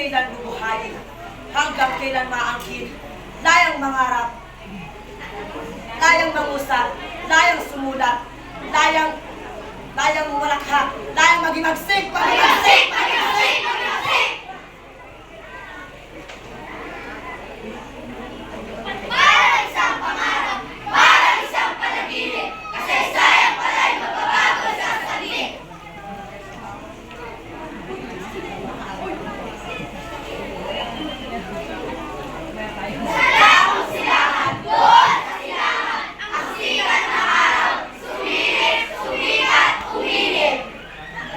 kailan bubuhayin, hanggang kailan maangkin, layang mangarap, layang mangusap, layang sumulat, layang mumalakha, layang magimagsik, magimagsik, magimagsik, magimagsik! Para isang pangarap, para isang panaginip, kasaysayan pala'y magbabago sa sandaling. Sa silangan, doon sa silangan, ang sikat ng araw, sumilip, sumikat, umilip.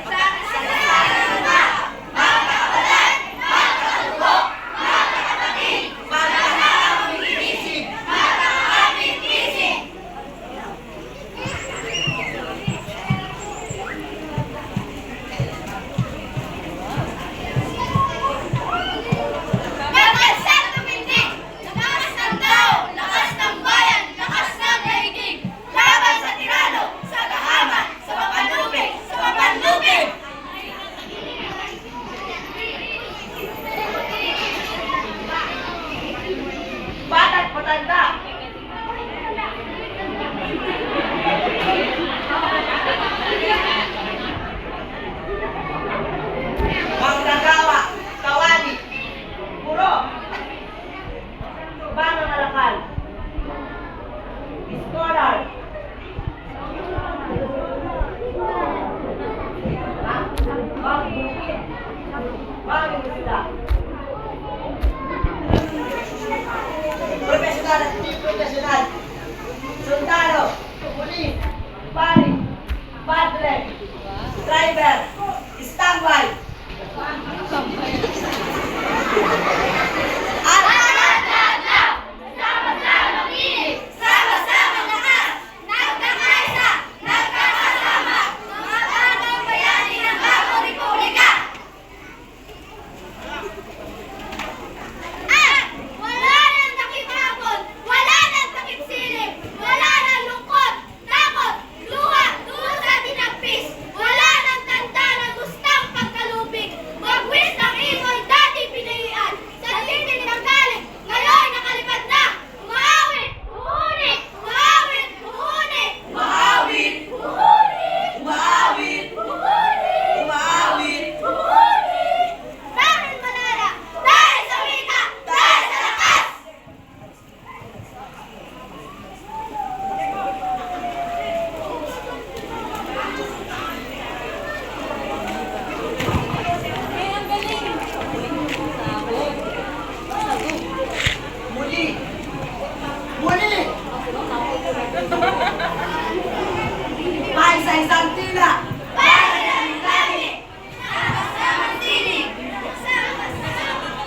Sa kasalanan na, magkakabalan, magkakalubok, magkakatating, magkakapit-isip, magkakapit-isip. Lakas ng tumindig, lakas ng tao, lakas ng bayan, lakas ng daigdig. Laban sa tirano, sa kahaman, sa mapanlupig, sa mapanlupig. Bata't patanda, manggagawa, kawali, puro, mga malakal, scholar, magbukit, magmusila, profesional at hindi profesional, sundalo, pulis, pari, padre, driver, standby, Lahat-lahat, sama-samang inip, sama-samang lakas, nagkakaisa, nagkakasama, mga bagong bayani ng bagong republika. At wala nang takip hapon, wala nang takip silip, wala nang lungkot, takot, luha, dusa, tinagpis, wala nang tanda ng gustang pagkalupig, bagwis ng imoy dati pinahian, sa tinig ng galit, ngayon nakalipad na, umawit, uhunit, umawit, uhunit, umaawit, uhunit, umaawit, uhunit, umaawit, uhunit. Dahil manala, dahil sa wika, dahil sa lakas. muli, muli, may sa isang tila, Para ng langit, sama-samang tinig, sama-samang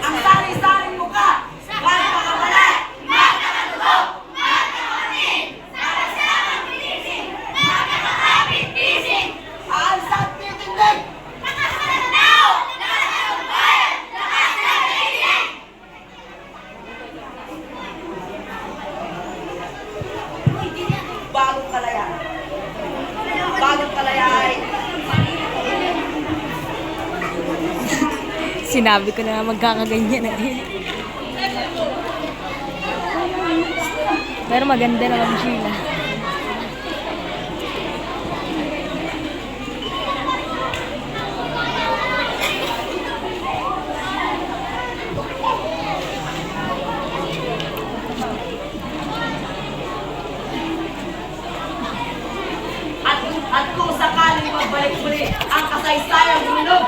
ang sari-saring muka, magkakabalan, magkakatulog, magkakapatin, sama-samang pinisig, magkakapit-isig, aalsat titindig, lakas ng tao, lakas ng bayan, lakas ng daigdig. bagong kalaya. Bagong kalaya ay Sinabi ko na magkakaganyan na rin. Pero maganda naman Sheila. at kung sakaling magbalik muli ang kasaysayang hulog